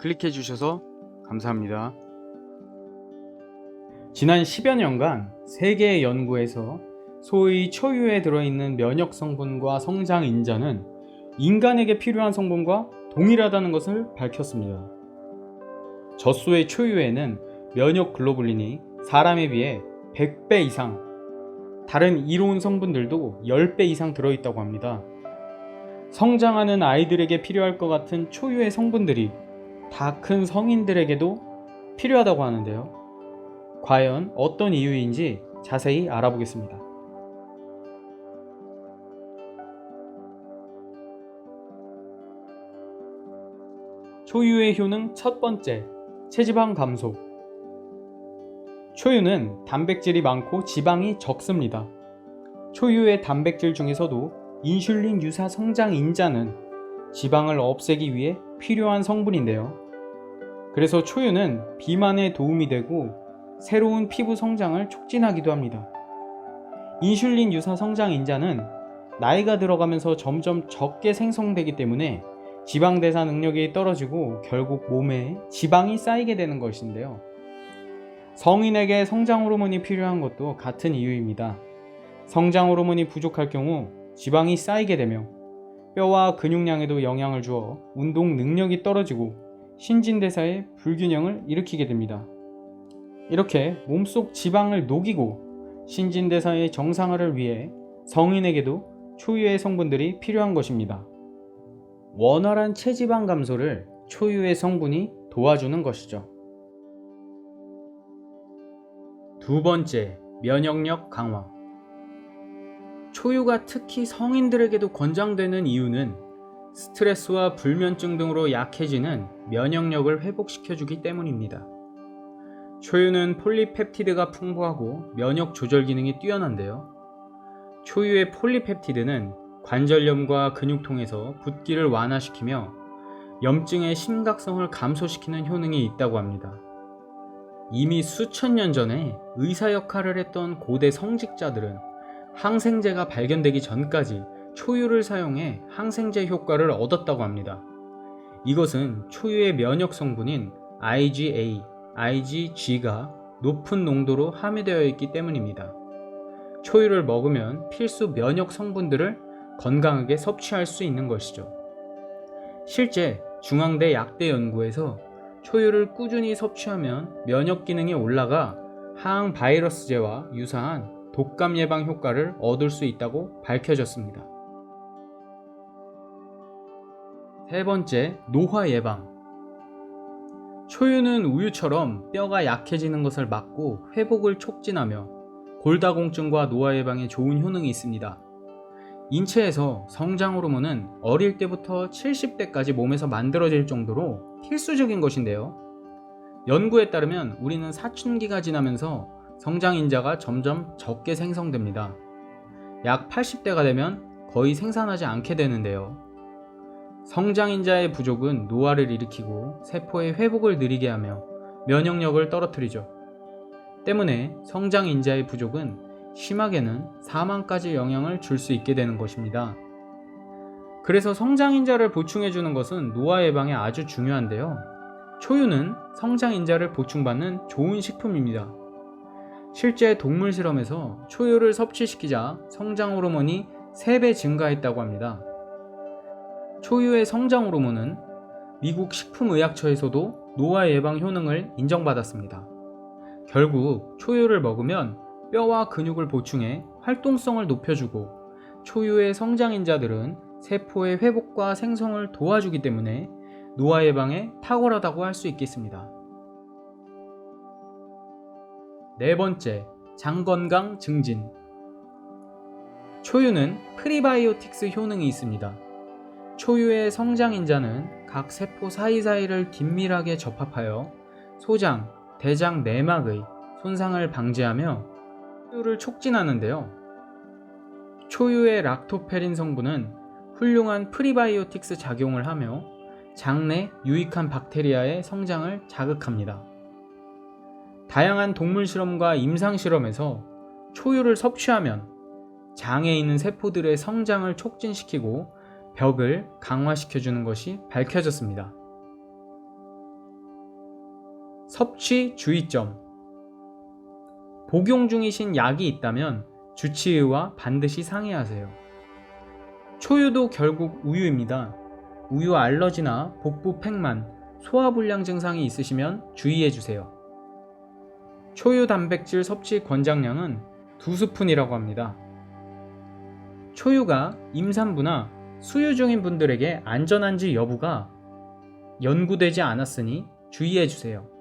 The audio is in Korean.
클릭해 주셔서 감사합니다. 지난 10여 년간 세계의 연구에서 소위 초유에 들어있는 면역 성분과 성장 인자는 인간에게 필요한 성분과 동일하다는 것을 밝혔습니다. 젖소의 초유에는 면역 글로불린이 사람에 비해 100배 이상, 다른 이로운 성분들도 10배 이상 들어있다고 합니다. 성장하는 아이들에게 필요할 것 같은 초유의 성분들이 다 큰 성인들에게도 필요하다고 하는데요. 과연 어떤 이유인지 자세히 알아보겠습니다. 초유의 효능 첫 번째, 체지방 감소. 초유는 단백질이 많고 지방이 적습니다. 초유의 단백질 중에서도 인슐린 유사 성장 인자는 지방을 없애기 위해 필요한 성분인데요. 그래서 초유는 비만에 도움이 되고 새로운 피부 성장을 촉진하기도 합니다. 인슐린 유사 성장 인자는 나이가 들어가면서 점점 적게 생성되기 때문에 지방 대사 능력이 떨어지고 결국 몸에 지방이 쌓이게 되는 것인데요. 성인에게 성장 호르몬이 필요한 것도 같은 이유입니다. 성장 호르몬이 부족할 경우 지방이 쌓이게 되며 뼈와 근육량에도 영향을 주어 운동 능력이 떨어지고 신진대사의 불균형을 일으키게 됩니다. 이렇게 몸속 지방을 녹이고 신진대사의 정상화를 위해 성인에게도 초유의 성분들이 필요한 것입니다. 원활한 체지방 감소를 초유의 성분이 도와주는 것이죠. 두 번째, 면역력 강화. 초유가 특히 성인들에게도 권장되는 이유는 스트레스와 불면증 등으로 약해지는 면역력을 회복시켜주기 때문입니다. 초유는 폴리펩티드가 풍부하고 면역 조절 기능이 뛰어난데요. 초유의 폴리펩티드는 관절염과 근육통에서 붓기를 완화시키며 염증의 심각성을 감소시키는 효능이 있다고 합니다. 이미 수천 년 전에 의사 역할을 했던 고대 성직자들은 항생제가 발견되기 전까지 초유를 사용해 항생제 효과를 얻었다고 합니다. 이것은 초유의 면역 성분인 IgA, IgG가 높은 농도로 함유되어 있기 때문입니다. 초유를 먹으면 필수 면역 성분들을 건강하게 섭취할 수 있는 것이죠. 실제 중앙대 약대 연구에서 초유를 꾸준히 섭취하면 면역 기능이 올라가 항 바이러스제와 유사한 독감 예방 효과를 얻을 수 있다고 밝혀졌습니다. 세 번째, 노화 예방. 초유는 우유처럼 뼈가 약해지는 것을 막고 회복을 촉진하며 골다공증과 노화 예방에 좋은 효능이 있습니다. 인체에서 성장 호르몬은 어릴 때부터 70대까지 몸에서 만들어질 정도로 필수적인 것인데요. 연구에 따르면 우리는 사춘기가 지나면서 성장 인자가 점점 적게 생성됩니다. 약 80대가 되면 거의 생산하지 않게 되는데요. 성장 인자의 부족은 노화를 일으키고 세포의 회복을 느리게 하며 면역력을 떨어뜨리죠. 때문에 성장 인자의 부족은 심하게는 사망까지 영향을 줄 수 있게 되는 것입니다. 그래서 성장 인자를 보충해 주는 것은 노화 예방에 아주 중요한데요. 초유는 성장 인자를 보충받는 좋은 식품입니다. 실제 동물 실험에서 초유를 섭취시키자 성장 호르몬이 3배 증가했다고 합니다. 초유의 성장 호르몬은 미국 식품의약처에서도 노화 예방 효능을 인정받았습니다. 결국 초유를 먹으면 뼈와 근육을 보충해 활동성을 높여주고 초유의 성장인자들은 세포의 회복과 생성을 도와주기 때문에 노화 예방에 탁월하다고 할 수 있겠습니다. 네 번째, 장 건강 증진. 초유는 프리바이오틱스 효능이 있습니다. 초유의 성장인자는 각 세포 사이사이를 긴밀하게 접합하여 소장, 대장 내막의 손상을 방지하며 초유를 촉진하는데요. 초유의 락토페린 성분은 훌륭한 프리바이오틱스 작용을 하며 장내 유익한 박테리아의 성장을 자극합니다. 다양한 동물 실험과 임상 실험에서 초유를 섭취하면 장에 있는 세포들의 성장을 촉진시키고 벽을 강화시켜주는 것이 밝혀졌습니다. 섭취 주의점. 복용 중이신 약이 있다면 주치의와 반드시 상의하세요. 초유도 결국 우유입니다. 우유 알러지나 복부 팽만, 소화불량 증상이 있으시면 주의해주세요. 초유 단백질 섭취 권장량은 2스푼이라고 합니다. 초유가 임산부나 수유 중인 분들에게 안전한지 여부가 연구되지 않았으니 주의해주세요.